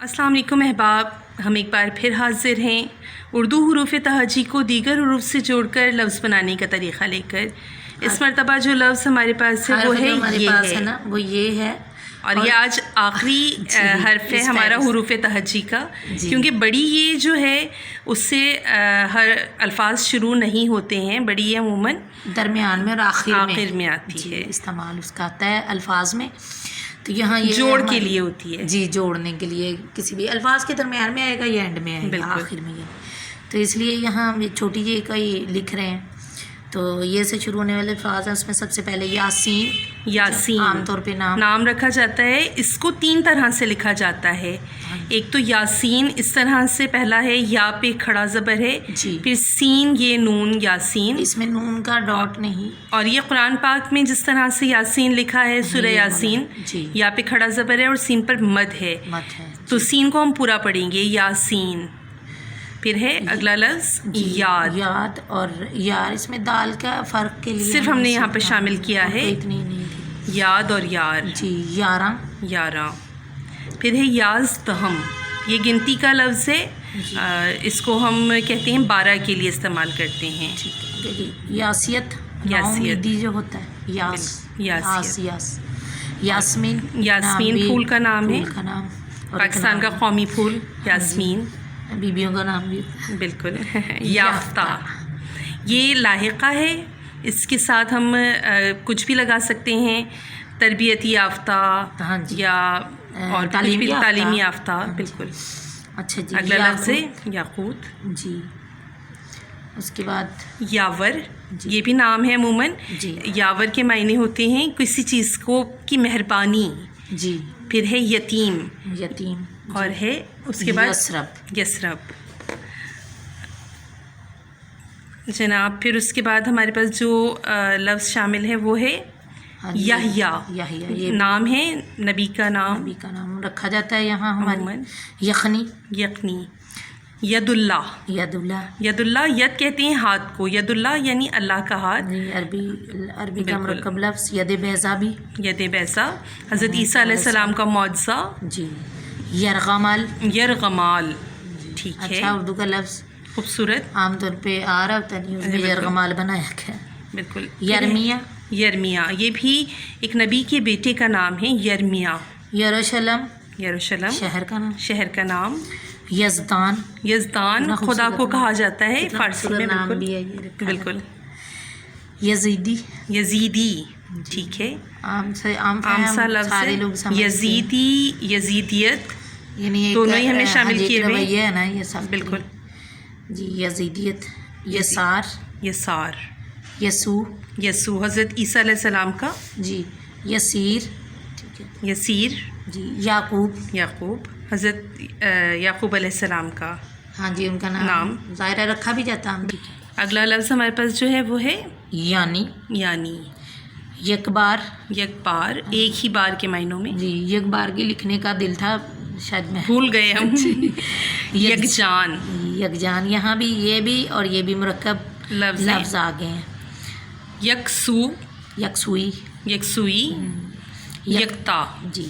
अस्सलाम वालेकुम अहबाब, हम एक बार फिर हाजिर हैं उर्दू हरूफ तहजी को दीगर हरूफ से जोड़कर लफ्ज़ बनाने का तरीक़ा लेकर। इस मरतबा जो लफ्ज़ हमारे पास है वो है ये है ना, वो ये है और ये आज आखिरी हर्फ है हमारा हरूफ तहजी का, क्योंकि बड़ी ये जो है उससे हर अल्फाज शुरू नहीं होते हैं। बड़ी ये अमूमन दरमियान में और आखिर में आती है, इस्तेमाल उसका आता है अल्फाज में। तो यहाँ ये जोड़ के लिए होती है जी, जोड़ने के लिए किसी भी अल्फाज के दरमियान में आएगा या एंड में आएगा, आखिर में ये। तो इसलिए यहाँ हम ये छोटी ये का ये लिख रहे हैं। तो ये से शुरू होने वाले अल्फाज हैं, उसमें सबसे पहले यासीन आमतौर पे नाम रखा जाता है। इसको 3 तरह से लिखा जाता है। एक तो यासीन इस तरह से, पहला है या पे खड़ा ज़बर है, फिर सीन ये नून यासीन, इसमें नून का डॉट नहीं। और ये कुरान पाक में जिस तरह से यासीन लिखा है सूरह यासीन, या पे खड़ा ज़बर है और सीन पर मद है, तो सीन को हम पूरा पढ़ेंगे यासीन। फिर है अगला लफ्ज़ याद और यार, इसमें दाल का फ़र्क के लिए सिर्फ हमने यहाँ पे शामिल किया है इतनी नहीं थी। याद और यार जी, 11। फिर है याज़दहम, ये गिनती का लफ्ज़ है। इसको हम कहते हैं 12 के लिए इस्तेमाल करते हैं। यासियत जो होता है, यास्मीन फूल का नाम है, पाकिस्तान का कौमी फूल यास्मीन, बीबियों का नाम भी बिल्कुल। याफ्ता ये लाहिका है, इसके साथ हम कुछ भी लगा सकते हैं, तरबियती याफ्ता या और तालीमी याफ्ता, बिल्कुल। अच्छा जी, अगला लफ्ज़ है याकूत जी। उसके बाद यावर, ये भी नाम है अमूमन। यावर के मायने होते हैं किसी चीज़ को की मेहरबानी जी। फिर है यतीम और है उसके बाद यसरब जनाब। फिर उसके बाद हमारे पास जो लफ्ज़ शामिल है वो है यहया, ये नाम है नबी का नाम रखा जाता है यहाँ हमारे। यखनी यदुल्ला, यद कहते हैं हाथ को, यदुल्ला यानी अल्लाह का हाथ। अरबी का मुरक्कब लफ्ज़ यद बैज़ा, हज़रत ईसा अलैहिस्सलाम का मौजज़ा जी। यरगमाल, ठीक है। अच्छा, उर्दू का लफ्ज़ खूबसूरत, आमतौर पे आ रहा होता नहीं, उसमें यरगमाल बनाया गया, बिल्कुल। यर्मिया, ये भी एक नबी के बेटे का नाम है, यर्मिया। यरूशलम शहर का नाम। यज़दान खुदा को कहा जाता है फारसी में, बिल्कुल। यजीदी, ठीक है। आम सा लफ्ज़ है यजीदियत, दोनों ही हमने शामिल किए हुए हैं ना, ये सब बिल्कुल जी। यजीदियत, यसार, यसू हज़रत ईसा अलैहिस्सलाम का जी। यसीर जी। याकूब हज़रत याकूब अलैहिस्सलाम का, हाँ जी, उनका नाम ज़ाहिर रखा भी जाता है। अगला लफ्ज़ हमारे पास जो है वो है यानी। यकबार एक ही बार के मायनों में जी। यकबार के लिखने का दिल था, शायद मैं भूल गए हम। यकजान, यहाँ भी ये भी और ये भी मुरक्कब लफ्ज़ आ गए हैं। यकसुई, यकता जी।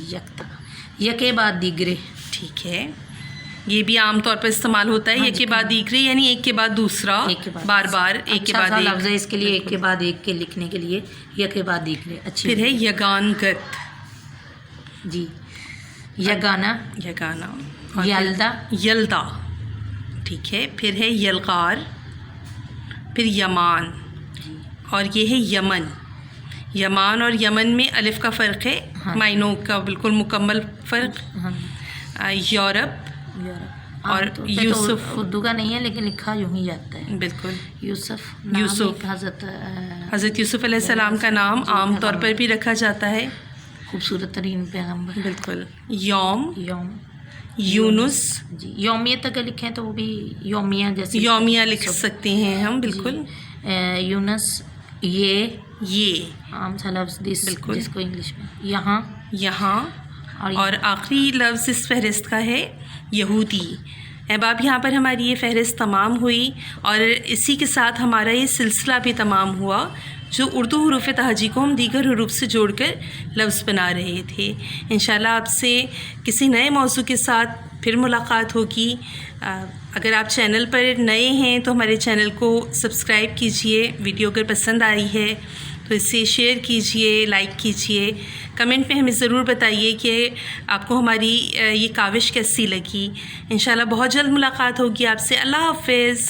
यके बाद दीगरे, ठीक है। ये भी आम तौर पर इस्तेमाल होता है, एक के बाद दीगरे यानी एक के बाद दूसरा, बार एक के बाद एक लफ्ज़ है इसके लिए, एक के बाद एक के लिखने के लिए यके बाद दीगरे। अच्छी। फिर है यगानगत जी। यगाना, यल्दा, ठीक है। फिर है यलगार, फिर यमान और ये है यमन और यमन में अलिफ का फ़र्क है, मायनों का बिल्कुल मुकम्मल फ़र्क। यूरोप और तो यूसुफ, उर्दू का नहीं है लेकिन लिखा यूँ ही जाता है, बिल्कुल। यूसुफ हज़रत यूसुफ अलैहिस्सलाम का नाम आम तौर पर भी रखा जाता है, खूबसूरत तरीन पैगम्बर, बिल्कुल। यूनुस जी। योमिया तक लिखें तो वो भी योमिया जैसे योमिया लिख सकते हैं हम, बिल्कुल। यूनस, ये आम सा लफ्ज़, बिल्कुल, जिसको इंग्लिश में यहाँ और आखिरी लफ्ज़ इस फहरिस्त का है यहूदी। अहबाब, यहाँ पर हमारी ये फहरिस्त तमाम हुई और इसी के साथ हमारा ये सिलसिला भी तमाम हुआ, जो उर्दू हरूफ तहजी को हम दीगर हरूफ से जोड़कर लफ्ज़ बना रहे थे। इंशाल्लाह आपसे किसी नए मौजू के साथ پھر ملاقات ہوگی. اگر آپ چینل پر نئے ہیں تو ہمارے چینل کو سبسکرائب کیجئے. ویڈیو اگر پسند آئی ہے تو اسے شیئر کیجئے, لائک کیجئے. کمنٹ میں ہمیں ضرور بتائیے کہ آپ کو ہماری یہ کاوش کیسی لگی. انشاءاللہ بہت جلد ملاقات ہوگی آپ سے. اللہ حافظ.